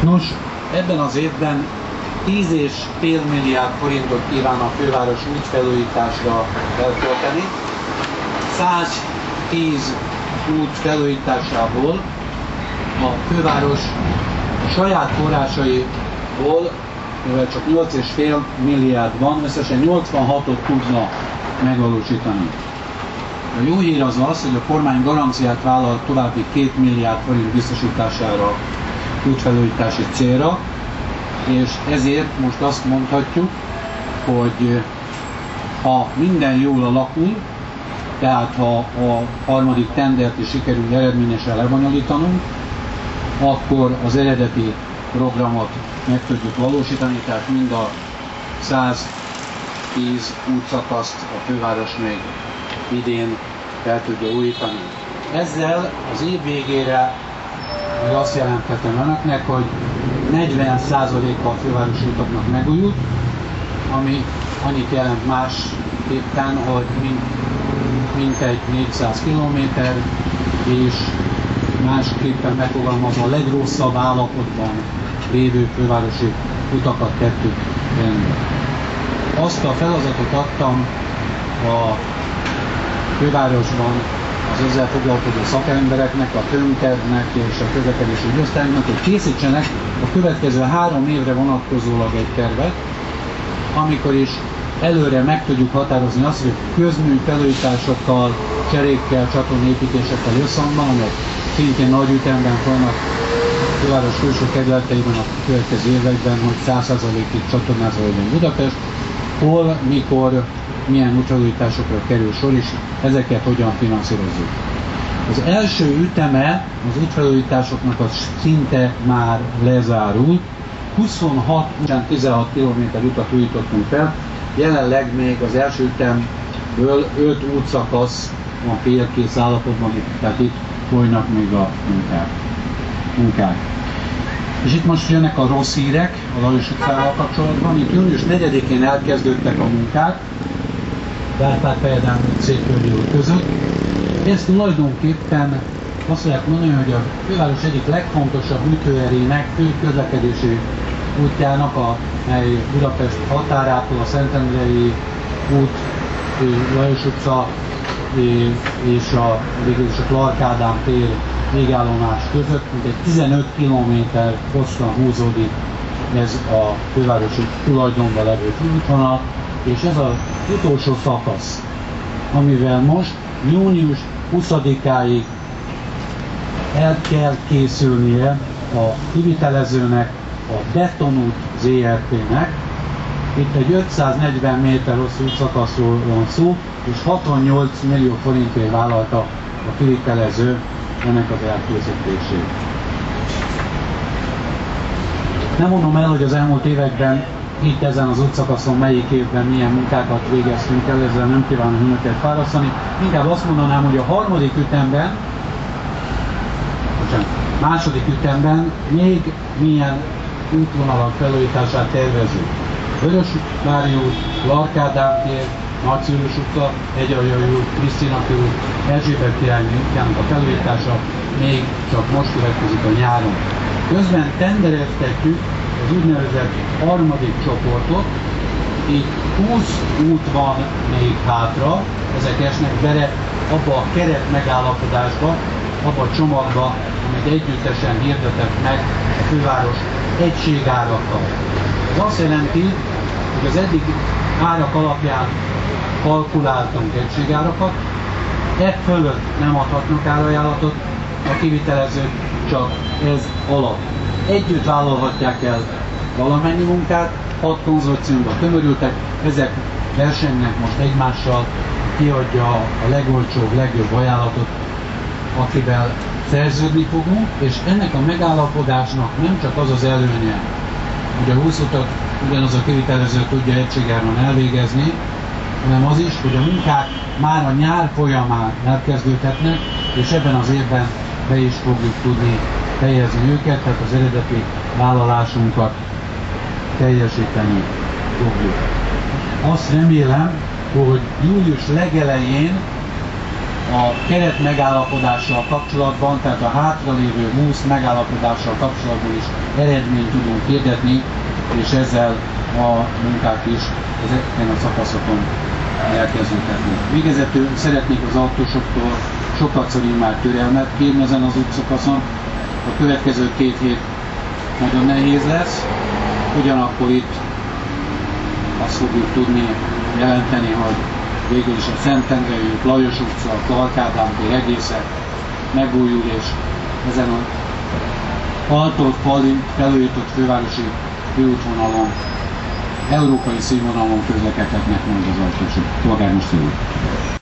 Nos, ebben az évben 10,5 milliárd forintot kíván a főváros útfelújításra elkölteni. 110 út felújításából a főváros saját forrásaiból, mivel csak 8,5 milliárd van, összesen 86-ot tudna megvalósítani. A jó hír az az, hogy a kormány garanciát vállal további 2 milliárd forint biztosítására útfelújítási célra, és ezért most azt mondhatjuk, hogy ha minden jól alakul, tehát ha a harmadik tendert is sikerül eredményesen lebonyolítanunk, akkor az eredeti programot meg tudjuk valósítani, tehát mind a 110 útszakaszt a főváros még idén fel tudja újítani. Ezzel az év végére azt jelenthetem önöknek, hogy 40%-a a fővárosi utaknak megújult, ami annyit jelent másképpen, hogy mintegy 400 km, és másképpen megfogalmazva a legrosszabb állapotban lévő fővárosi utakat tettük rendbe. Azt a feladatot adtam a fővárosban az ezzel foglalkozó szakembereknek, a TÖMTED-nek és a közlekedési ügyosztálynak, hogy készítsenek a következő 3 évre vonatkozólag egy tervet, amikor is előre meg tudjuk határozni azt, hogy közmű felújításokkal, cserékkel, csatornaépítésekkel összhangban, amelyek szintén nagy ütemben folynak a főváros külső kerületeiben a következő években, hogy 100%-ig csatornázva legyen Budapest, hol, mikor, milyen útfelújításokra kerül sor, és ezeket hogyan finanszírozzuk. Az első üteme az útfelújításoknak az szinte már lezárult. 26, 16 km utat újítottunk fel, jelenleg még az első ütemből 5 útszakasz van félkész állapotban, tehát itt folynak még a munkák. És itt most jönnek a rossz hírek a Lajos utcával kapcsolatban. Itt június 4-én elkezdődtek a munkák, Kárpát-Fejedelmi út, Székelyhölgyi út között. Ez tulajdonképpen azt lehet mondani, hogy a főváros egyik legfontosabb ütőerének, fő közlekedési útjának, amely Budapest határától a Szentendrei út, Lajos utca és a Clark Ádám tér végállomás között, mint egy 15 km hosszan húzódik ez a fővárosi tulajdonban levő útvonal, és ez az utolsó szakasz, amivel most június 20-áig el kell készülnie a kivitelezőnek, a Betonút ZRT-nek. Itt egy 540 méter hosszú útszakaszról van szó, és 68 millió forintért vállalta a kivitelező ennek az elkészítését. Nem mondom el, hogy az elmúlt években itt ezen az útszakaszon melyik évben milyen munkákat végeztünk el, ezzel nem kívánom önöket fárasztani. Inkább azt mondanám, hogy a második ütemben még milyen útvonalak felújítását tervezünk. Vörösvári út, Clark Ádám tér, Nagyszülős utca, Egyaljai út, Krisztina körút, Erzsébet királynő útjának a felújítása még csak most következik a nyáron. Közben tendereztetjük az úgynevezett harmadik csoportot, így 20 út van még hátra, ezek esnek bele abba a keret megállapodásba, abba a csomagba, amit együttesen hirdetett meg a főváros egységárakkal. Ez azt jelenti, hogy az eddig árak alapján kalkuláltunk egységárakat, e fölött nem adhatnak árajánlatot a kivitelezők, csak ez alatt. Együtt vállalhatják el valamennyi munkát, 6 konzorciumban tömörültek, ezek versenynek most egymással, kiadja a legolcsóbb, legjobb ajánlatot, akivel szerződni fogunk, és ennek a megállapodásnak nem csak az az előnye, hogy a 20 utat ugyanaz a kivitelező tudja egységáron elvégezni, hanem az is, hogy a munkák már a nyár folyamán elkezdődhetnek, és ebben az évben be is fogjuk tudni fejezni őket, tehát az eredeti vállalásunkat teljesíteni fogjuk. Azt remélem, hogy július legelején a keret megállapodással kapcsolatban, tehát a hátralévő 20 megállapodással kapcsolatban is eredményt tudunk hirdetni, és ezzel a munkák is ezeken a szakaszokon elkezdődhetnek. Végezetül szeretnék az autósoktól sokatszor már türelmet kérni ezen az útszakaszon. A következő 2 hét nagyon nehéz lesz, ugyanakkor itt azt fogjuk tudni jelenteni, hogy végül is a Szentendrei út, Lajos utca, a Clark Ádám tér egészen megújul, és ezen a Altott felújított fővárosi főútvonalon európai színvonalon közlekedhetnek majd az autósok. Polgármester úr.